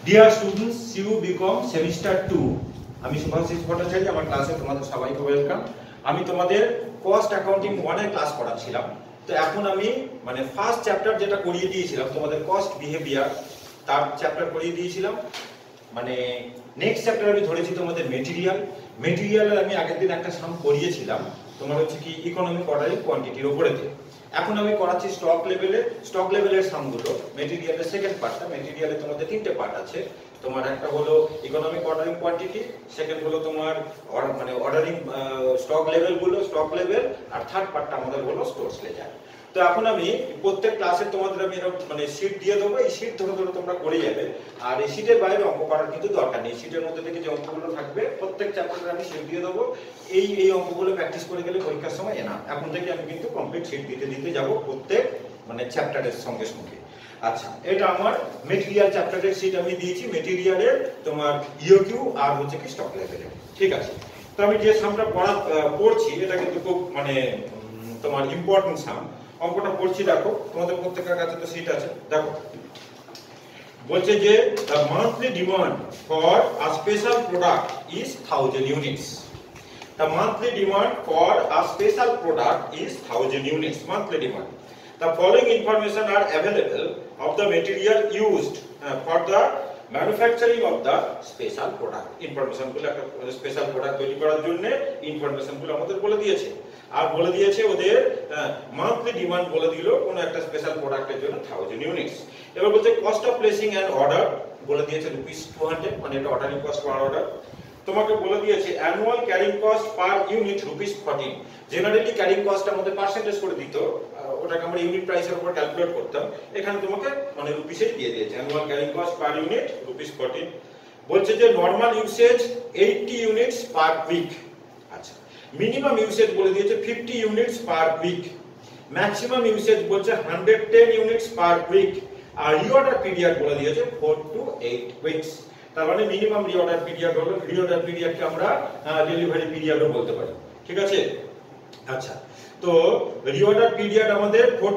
Deer students, you BCom semester 2। আমি শুভাশিস ভট্টাচার্য, আমার ক্লাসে তোমাদের সবাইকে ওয়েলকাম। আমি তোমাদের কস্ট অ্যাকাউন্টিং 1 এর ক্লাস করাচ্ছিলাম। তো এখন আমি মানে ফার্স্ট চ্যাপ্টার যেটা করিয়ে দিয়েছিলাম তোমাদের কস্ট বিহেভিয়ার, তার চ্যাপ্টার করিয়ে দিয়েছিলাম। মানে নেক্সট চ্যাপ্টার আমি ধরেছি তোমাদের মেটেরিয়ালের আমি আগের দিন একটা সাম করিয়েছিলাম তোমার হচ্ছে কি ইকোনমিক অর্ডারিং কোয়ান্টিটির উপরেতে। এখন আমি করাচ্ছি স্টক লেভেলের সামগুলো। মেটেরিয়ালের সেকেন্ড পার্টটা, মেটেরিয়ালে তোমাদের 3টে পার্ট আছে। তোমার একটা হলো ইকোনমিক অর্ডারিং কোয়ান্টিটি, সেকেন্ড হলো তোমার মানে অর্ডারিং স্টক লেভেল, আর থার্ড পার্টটা আমাদের হলো স্টোরস লেজার। তো এখন আমি প্রত্যেক ক্লাসে তোমাদের আমি মানে শীট দিয়ে দেবো, এই শীট ধরে ধরে তোমরা করে যাবে। আর এই শীটের বাইরে অঙ্ক করার কিন্তু দরকার নেই। শীটের মধ্যে থেকে যে অঙ্কগুলো থাকবে প্রত্যেক চ্যাপ্টারে আমি শীট দিয়ে দেবো। এই অঙ্কগুলো প্র্যাকটিস করে গেলে পরীক্ষার সময় না। এখন থেকে আমি কিন্তু কমপ্লিট শীট দিতে যাব প্রত্যেক মানে চ্যাপ্টারের সঙ্গে সঙ্গে। আচ্ছা, এটা আমার মেটেরিয়াল চ্যাপ্টারের শীট আমি দিয়েছি। মেটেরিয়ালের তোমার ইওকিউ আর হচ্ছে কি স্টক লেভেলে, ঠিক আছে। তো আমি যে সামটা পড়ছি এটা কিন্তু খুব মানে তোমার ইম্পর্টেন্ট সাম। অঙ্কটা পড়ছি, দেখো তোমাদের প্রত্যেকের কাছে তো শীট আছে। দেখো বলছে যে the monthly demand for a special product is 1000 units. The monthly demand for a special product is 1000 units. Monthly demand. The following information are available of the material used for the manufacturing of the special product. Information গুলো একটা special product তৈরি করার জন্য information গুলো আমাদের বলে দিয়েছে। আর বলে দিয়েছে ওদের মান্থলি ডিমান্ড বলে দিল কোন একটা স্পেশাল প্রোডাক্টের জন্য 1000 ইউনিটস। এবার বলছে cost of placing an order বলে দিয়েছে ₹200, মানে এটা অর্ডারিং কস্ট পার অর্ডার। তোমাকে বলে দিয়েছে annual carrying cost per unit ₹14। Generally carrying cost আমাদের পার্সেন্টেজ করে দিত, ওটাকে আমরা ইউনিট প্রাইসের উপর ক্যালকুলেট করতাম। এখানে তোমাকে মানে রুপিসেই দিয়ে দিয়েছে annual carrying cost per unit ₹14। বলছে যে normal usage 80 units per week. আচ্ছা, মিনিমাম ইউসেজ বলে দিয়েছে 50 units per week. Maximum usage বলছে 110 ইউনিটস পার উইক। আর রিঅর্ডার পিরিয়ড বলে দিয়েছে 4 to 8 উইকস। তার মানে মিনিমাম রিঅর্ডার পিরিয়ড হলো, রিঅর্ডার পিরিয়ডকে আমরা ডেলিভারি পিরিয়ডও বলতে পারি, ঠিক আছে। আচ্ছা, তো রিঅর্ডার পিরিয়ড আমাদের 4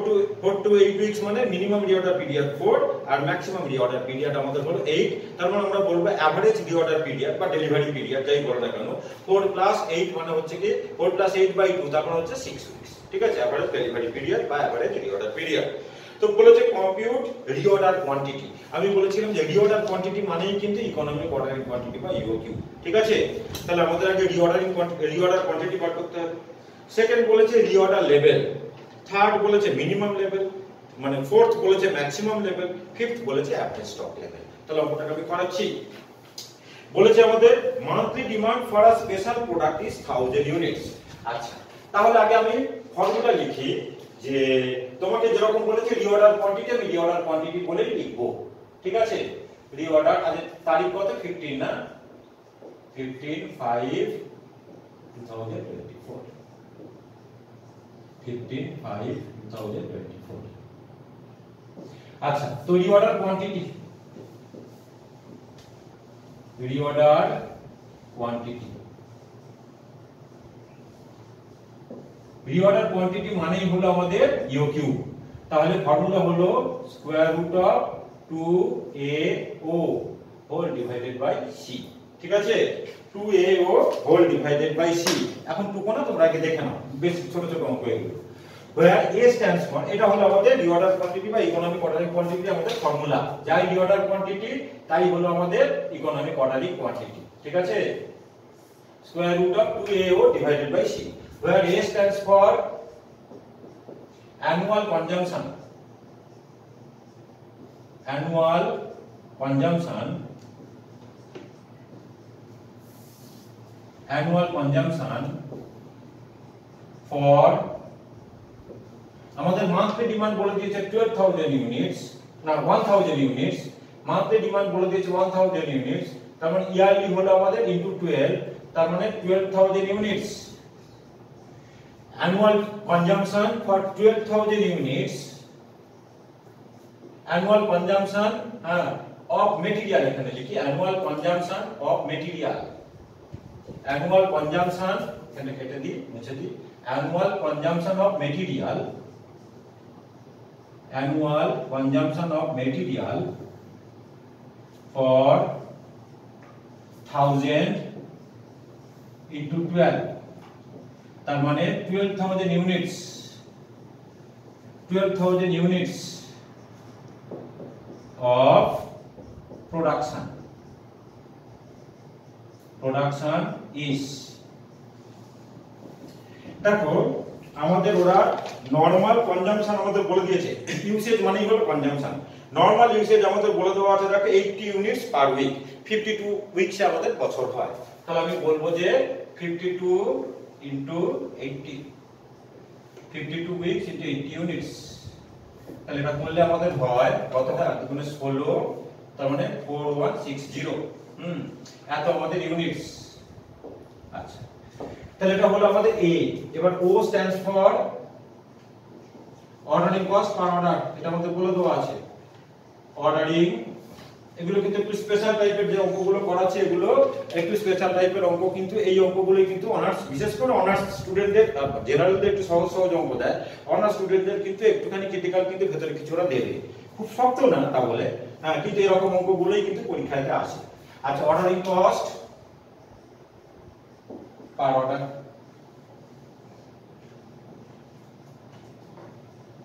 to 8 উইকস, মানে মিনিমাম রিঅর্ডার পিরিয়ড 4 আর ম্যাক্সিমাম রিঅর্ডার পিরিয়ড আমাদের হলো 8। তার মানে আমরা বলবো এভারেজ রিঅর্ডার পিরিয়ড বা ডেলিভারি পিরিয়ড যাই বলো না কেন, 4 + 8 মানে হচ্ছে কি 4 + 8/2, তার মানে হচ্ছে 6 উইকস, ঠিক আছে। এভারেজ ডেলিভারি পিরিয়ড বা এভারেজ রিঅর্ডার পিরিয়ড। তো বলেছে কম্পিউট রিঅর্ডার কোয়ান্টিটি। আমি বলেছিলাম যে রিঅর্ডার কোয়ান্টিটি মানেই কিন্তু ইকোনমিক অর্ডারিং কোয়ান্টিটি বা ইওকিউ, ঠিক আছে। তাহলে আমাদের আগে রিঅর্ডার কোয়ান্টিটি বার করতে হবে। সেকেন্ড বলেছে রিঅর্ডার লেভেল, থার্ড বলেছে মিনিমাম লেভেল, মানে ফোর্থ বলেছে ম্যাক্সিমাম লেভেল, ফিফথ বলেছে অ্যাভারেজ স্টক লেভেল। তাহলে অঙ্কটাকে আমি করাচ্ছি। বলেছে আমাদের monthly demand for a special product is 1000 units. আচ্ছা, তাহলে আগে আমি ফর্মুলা লিখি যে তোমাকে যেরকম বলেছে রিঅর্ডার কোয়ান্টিটি, আমি রিঅর্ডার কোয়ান্টিটি বলেই লিখবো, ঠিক আছে। রিঅর্ডার আজ তারিখ কত? 15 না, 15/5/2024, 15/5/2024। আচ্ছা, তো রিঅর্ডার কোয়ান্টিটি রিঅর্ডার কোয়ান্টিটি মানেই হলো আমাদের ইওকিউ। তাহলে ফর্মুলা হলো √2AO whole divided by C, ঠিক আছে। 2AO whole divided by C. এখন টুকু না, তোমরা আগে দেখে নাও, বেশ ছোট ছোট অঙ্ক এগুলো। where A stands for, এটা হলো আমাদের রিঅর্ডার কোয়ান্টিটি বা ইকোনমিক অর্ডারিং কোয়ান্টিটি আমাদের ফর্মুলা। যাই রিঅর্ডার কোয়ান্টিটি তাই হলো আমাদের ইকোনমিক অর্ডারিং কোয়ান্টিটি, ঠিক আছে। √2AO divided by C, where A stands for annual consumption for আমাদের মান্থলি ডিমান্ড বলে দিয়েছে 12000 ইউনিটস, না 1000 ইউনিটস। মান্থলি ডিমান্ড বলে দিয়েছে 1000 ইউনিটস, তার মানে ইয়ারলি হলো আমাদের ইনটু 12, তার মানে 12000 units. annual consumption for 12000 units, annual consumption of material, এখানে লিখি annual consumption of material, annual consumption এখানে কেটে দিই, মুছে দিই, annual consumption of material, annual consumption of material for 1000 into 12 তার মানে 12,000 units 12,000 units of production is দেখো আমাদের ওরা নরমাল কনজাম্পশন আমাদের বলে দিয়েছে ইউসেজ মানেই হলো কনজাম্পশন নরমাল ইউসেজ আমাদের বলে দেওয়া আছে দেখো 80 ইউনিটস পার উইক 52 উইকসে আমাদের বছর হয় তাহলে আমি বলবো যে 52 into 80 52 উইকস into 80 ইউনিটস তাহলে এটা করলে আমাদের হয় কতটা দুগুণে 16 তার মানে 4160 এত আমাদের ইউনিটস আচ্ছা তাহলে এটা হলো আমাদের A এবার O stands for ordering cost per order এটা আমাদের বলে দেওয়া আছে অর্ডারিং এগুলো কিন্তু একটু স্পেশাল টাইপের যে অঙ্কগুলো করাচ্ছে এগুলো একটু স্পেশাল টাইপের অঙ্ক কিন্তু এই অঙ্কগুলোই কিন্তু অনার্স বিশেষ করে অনার্স স্টুডেন্টদের জেনারেলদের একটু সহজ সহজ অঙ্ক দেয় অনার্স স্টুডেন্টদের কিন্তু একটুখানি ক্রিটিক্যাল কিন্তু ভেতরে কিছুটা দেবে খুব শক্ত না তা বলে হ্যাঁ কিন্তু এরকম অঙ্কগুলোই কিন্তু পরীক্ষাতে আসে আচ্ছা অর্ডারিং কস্ট পার অর্ডার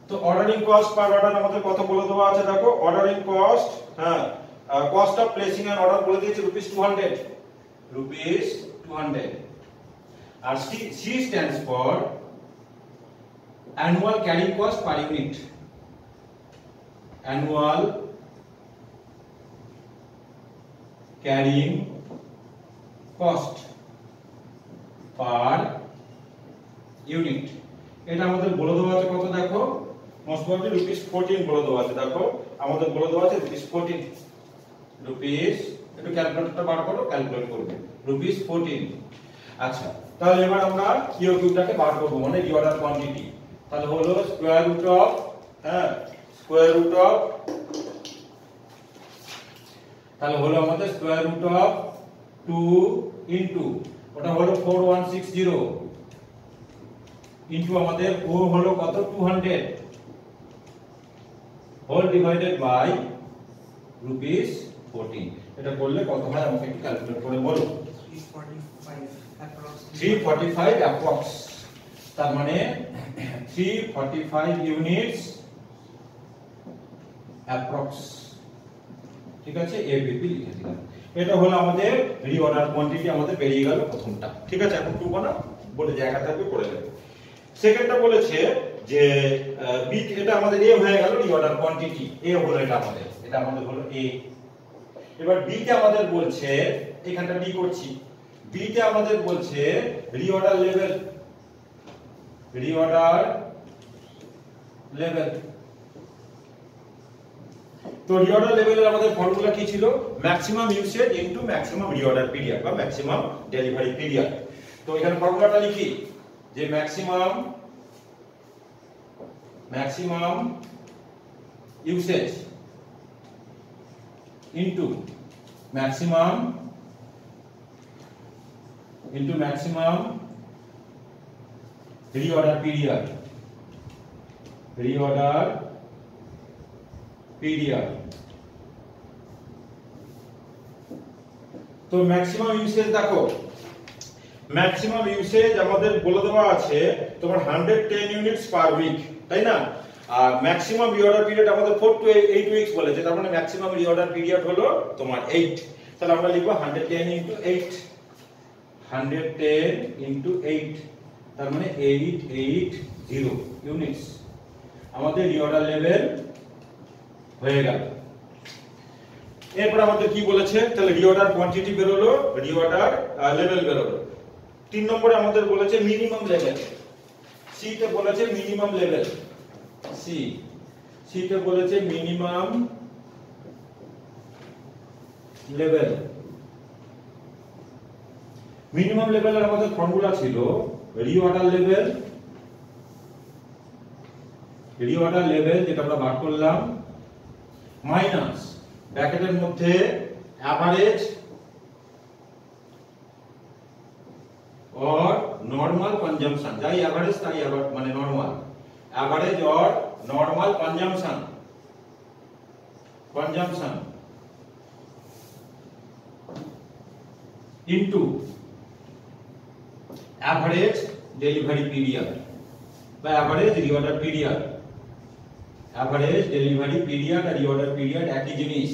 তো অর্ডারিং কস্ট পার অর্ডার আমাদের কত বলে দেওয়া আছে দেখো অর্ডারিং কস্ট হ্যাঁ cost of placing an order বলে দিয়েছে rupees 200 R C stands for annual carrying cost per unit annual carrying cost per unit এটা আমাদের বলে দেওয়া আছে কত দেখো মোস্ট প্রবাবলি rupees 14 বলে দেওয়া আছে দেখো আমাদের বলে দেওয়া আছে rupees 14 রুপিস একটু ক্যালকুলেটরটা বার করো ক্যালকুলেট করবে রুপিস 14 আচ্ছা তাহলে এবার আমরা কিউ কিউটাকে বার করব মানে রিঅর্ডার কোয়ান্টিটি তাহলে হলো square root of square root of তাহলে হলো আমাদের স্কয়ার রুট অফ 2 ইনটু ওটা হলো 4160 ইনটু আমাদের ও হলো কত 200 হোল ডিভাইডেড বাই রুপিস 14 এটা করলে কত হয় আমাকে একটু ক্যালকুলেট করে বলো 345 অ্যাপ্রক্স তার মানে 345 ইউনিটস অ্যাপ্রক্স ঠিক আছে এবিপি লিখে দিলাম এটা হলো আমাদের রিঅর্ডার কোয়ান্টিটি আমাদের বেরিয়ে গেল প্রথমটা ঠিক আছে এখন টুকু না বলে জায়গা থাকবে করে নেব সেকেন্ডটা বলেছে যে বি এটা আমাদের এ হয়ে গেল রিঅর্ডার কোয়ান্টিটি এ হলো এটা আমাদের হলো এ এবার বি তে আমাদের বলছে এখানটা বি করছি বি তে আমাদের বলছে রিঅর্ডার লেভেল তো রিঅর্ডার লেভেলের আমাদের ফর্মুলা কি ছিল maximum usage into maximum reorder period বা ম্যাক্সিমাম ডেলিভারি পিরিয়ড তো এখানে ফর্মুলাটা লিখি যে maximum usage into maximum reorder period তো ম্যাক্সিমাম ইউসেজ দেখো ম্যাক্সিমাম ইউসেজ আমাদের বলে দেওয়া আছে তোমার 110 ইউনিটস পার উইক তাই না আর ম্যাক্সিমাম রিঅর্ডার পিরিয়ড আমাদের 4 to 8 উইকস বলেছে তার মানে ম্যাক্সিমাম রিঅর্ডার পিরিয়ড হলো তোমার 8 তাহলে আমরা লিখব 110 into 8 110 into 8 তার মানে 880 ইউনিটস আমাদের রিঅর্ডার লেভেল হয়ে গেল এরপর আমাদের কি বলেছে তাহলে রিঅর্ডার কোয়ান্টিটি বের হলো রিঅর্ডার লেভেল বের হলো 3 নম্বরে আমাদের বলেছে মিনিমাম লেভেল সি তে বলেছে মিনিমাম লেভেল সি তে বলেছে মিনিমাম লেভেল মিনিমাম লেভেলের আমাদের ফর্মুলা ছিল রিঅর্ডার লেভেল যেটা আমরা বার করলাম মাইনাস ব্র্যাকেটের মধ্যে অ্যাভারেজ or normal consumption যাই অ্যাভারেজ তাই মানে normal average or normal consumption into average delivery period বা average reorder period. Average delivery period আর রিঅর্ডার পিরিয়ড একই জিনিস।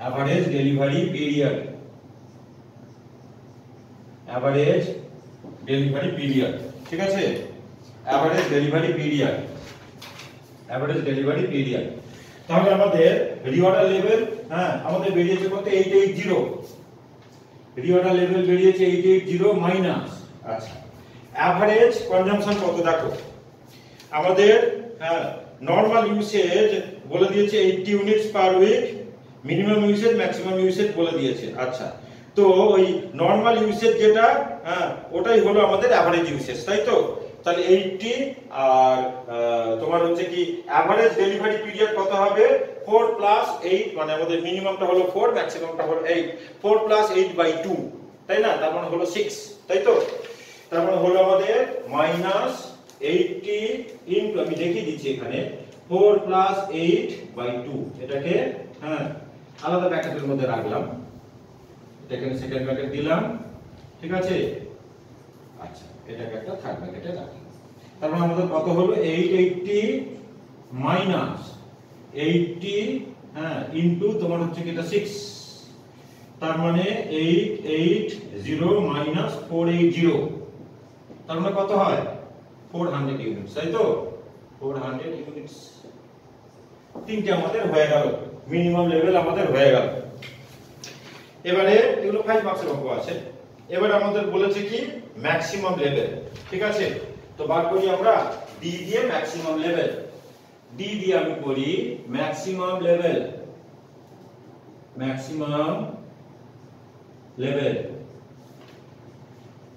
Average delivery period, average delivery period, ঠিক আছে? Average delivery period, average delivery period. তাহলে আমাদের রিঅর্ডার লেভেল, হ্যাঁ, আমাদের বেরিয়েছে কত? 880। রিঅর্ডার লেভেল বেরিয়েছে 880 মাইনাস, আচ্ছা, অ্যাভারেজ কনজাম্পশন কত দেখো আমাদের, হ্যাঁ, নরমাল ইউসেজ বলে দিয়েছে 80 units per week, minimum usage maximum usage বলে দিয়েছে। আচ্ছা, তো ওই নরমাল ইউসেজ যেটা, হ্যাঁ, ওটাই হলো আমাদের অ্যাভারেজ ইউসেজ, তাই তো? তাহলে 80 আর তোমার হচ্ছে কি অ্যাভারেজ ডেলিভারি পিরিয়ড কত হবে? 4 প্লাস 8, মানে আমাদের মিনিমামটা হলো 4, ম্যাক্সিমামটা হলো 8। 4 প্লাস 8/2, তাই না? তার মানে হলো 6, তাই তো? তার মানে হলো আমাদের মাইনাস 80 ইনটু, আমি দেখিয়ে দিচ্ছি এখানে, 4 প্লাস 8/2। এটাকে, হ্যাঁ, আলাদা ব্র্যাকেটের মধ্যে রাখলাম, এটাকে সেকেন্ড ব্র্যাকেট দিলাম, ঠিক আছে? আচ্ছা, এটাকে একটা থার্ড ব্র্যাকেটে রাখলাম। তার মানে আমাদের কত হলো? 880 মাইনাস 80, হ্যাঁ, ইনটু তোমার হচ্ছে কি এটা 6, তার মানে 880 মাইনাস 480, তার মানে কত হয়? 400 ইউনিটস, তাই তো? 400 ইউনিটস। তিনটে আমাদের হয়ে গেল, মিনিমাম লেভেল আমাদের হয়ে গেল। এবারে এগুলো 5 মার্কসের অঙ্ক আছে। এবারে আমাদের বলেছে কি ম্যাক্সিমাম লেভেল, ঠিক আছে? তো বার করি আমরা ডি দিয়ে ম্যাক্সিমাম লেভেল। ডি দিয়ে আমি করি maximum level, maximum level.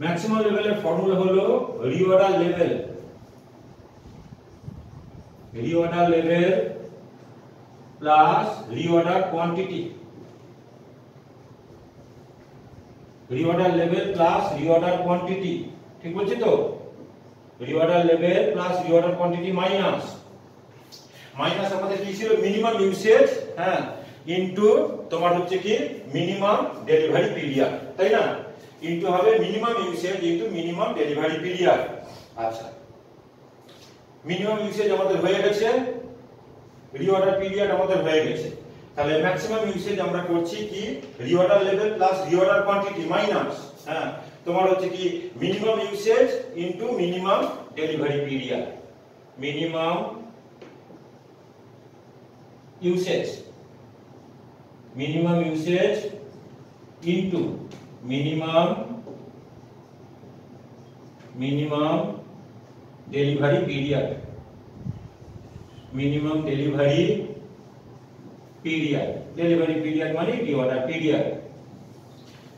Maximum লেভেলের ফর্মুলা হলো reorder level, reorder level plus reorder quantity, reorder level plus reorder quantity, ঠিক বলছি তো? Reorder level plus reorder quantity minus, minus আমাদের কি ছিল? মিনিমাম ইউসেজ, হ্যাঁ, ইনটু তোমার হচ্ছে কি মিনিমাম ডেলিভারি পিরিয়ড, তাই না? ইনটু হবে minimum usage into minimum delivery period. আচ্ছা, মিনিমাম ইউসেজ আমাদের হয়ে গেছে, রিঅর্ডার পিরিয়ড আমাদের হয়ে গেছে। তাহলে ম্যাক্সিমাম ইউসেজ আমরা করছি কি reorder level plus reorder quantity minus, হ্যাঁ, তোমার হচ্ছে কি minimum usage into minimum delivery period, minimum usage, minimum usage into minimum delivery period, minimum delivery period, delivery period মানে রিঅর্ডার পিরিয়ড।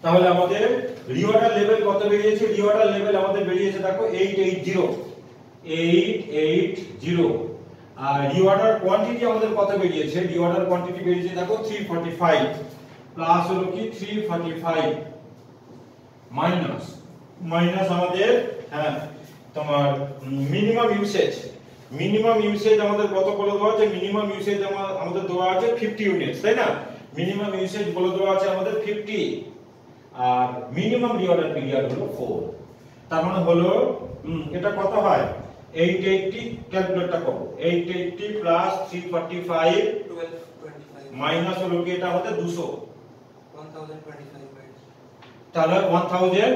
তাহলে আমাদের রিঅর্ডার লেভেল কত বেরিয়েছে? রিঅর্ডার লেভেল আমাদের বেরিয়েছে দেখো 880, আর রিঅর্ডার কোয়ান্টিটি আমাদের কত বেরিয়েছে? রিঅর্ডার কোয়ান্টিটি বেরিয়েছে দেখো 345, প্লাস হলো কি 345 মাইনাস, মাইনাস আমাদের, হ্যাঁ, তোমার মিনিমাম ইউসেজ, মিনিমাম ইউসেজ আমাদের কত বলে দেওয়া আছে? মিনিমাম ইউসেজ আমাদের দেওয়া আছে 50 ইউনিটস, তাই না? মিনিমাম ইউসেজ বলে দেওয়া আছে আমাদের 50, আর মিনিমাম রিঅর্ডার পিরিয়ড হলো 4। তার মানে হলো এটা কত হয়? 880, ক্যালকুলেটটা করো, 880 প্লাস 345 মাইনাস হলো কি এটা আমাদের 200, 1025, তাহলে 1025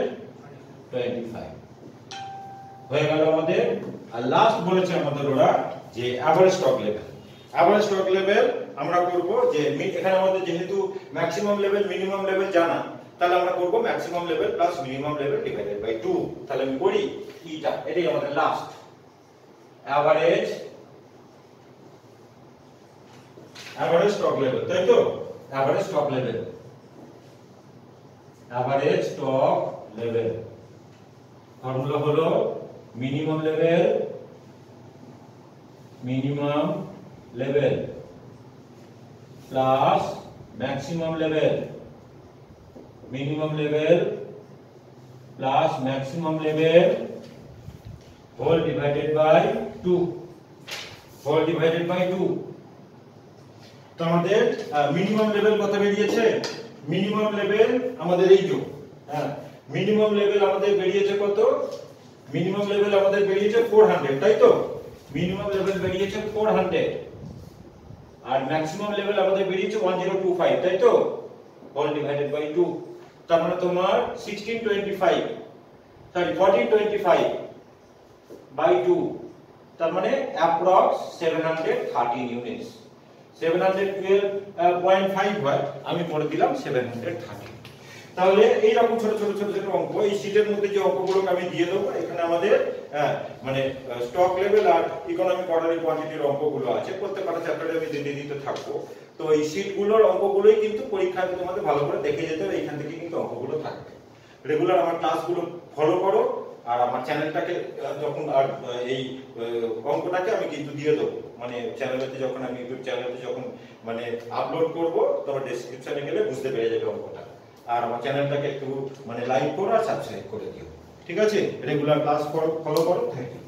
হয়ে গেল আমাদের। আর লাস্ট বলেছে আমাদের ওরা যে average stock level. Average stock level আমরা করব যে এখানে আমাদের যেহেতু ম্যাক্সিমাম লেভেল মিনিমাম লেভেল জানা, তাহলে আমরা করব maximum level plus minimum level divided by 2। তাহলে আমি করি এটা, এটাই আমাদের লাস্ট এভারেজ স্টক লেভেল, তাই তো? Average stock level, average stock level formula হলো minimum level plus maximum level plus maximum level whole divided by 2, whole divided by 2। তো আমাদের মিনিমাম লেভেল কত বেরিয়েছে? মিনিমাম লেভেল আমাদের এই যে, হ্যাঁ মিনিমাম লেভেল আমাদের বেরিয়েছে কত? মিনিমাম লেভেল আমাদের বেরিয়েছে 400, তাই তো? মিনিমাম লেভেল বেরিয়েছে 400 আর ম্যাক্সিমাম লেভেল আমাদের বেরিয়েছে 1025, তাই তো? অল ডিভাইডেড বাই 2, তার মানে তোমার 1625 সরি 1425 বাই 2, তার মানে অ্যাপ্রক্স 713 ইউনিটস। 712.5 হয়, আমি করে দিলাম 730। তাহলে এই রকম ছোট ছোট ছোট ছোট অঙ্ক এই শীটের মধ্যে যে অঙ্কগুলোকে আমি দিয়ে দেবো, এখানে আমাদের মানে স্টক লেভেল আর ইকোনমিক অর্ডারের কোয়ান্টিটির অঙ্কগুলো আছে, প্রত্যেকটা চ্যাপ্টারে আমি দিতে থাকবো। তো এই শীটগুলোর অঙ্কগুলোই কিন্তু পরীক্ষাতে তোমাদের ভালো করে দেখে যেতে হবে, এইখান থেকে কিন্তু অঙ্কগুলো থাকবে। রেগুলার আমার ক্লাসগুলো ফলো করো, আর আমার চ্যানেলটাকে যখন আর এই অঙ্কটাকে আমি কিন্তু দিয়ে দেবো, মানে চ্যানেলেতে যখন আমি ইউটিউব চ্যানেলেতে যখন মানে আপলোড করব, তোমার ডেসক্রিপশনে গেলে বুঝতে পেরে যাবে অঙ্কটা। আর আমার চ্যানেলটাকে একটু মানে লাইক করো আর সাবস্ক্রাইব করে দিও, ঠিক আছে? রেগুলার ক্লাস ফলো করো, থ্যাংক ইউ।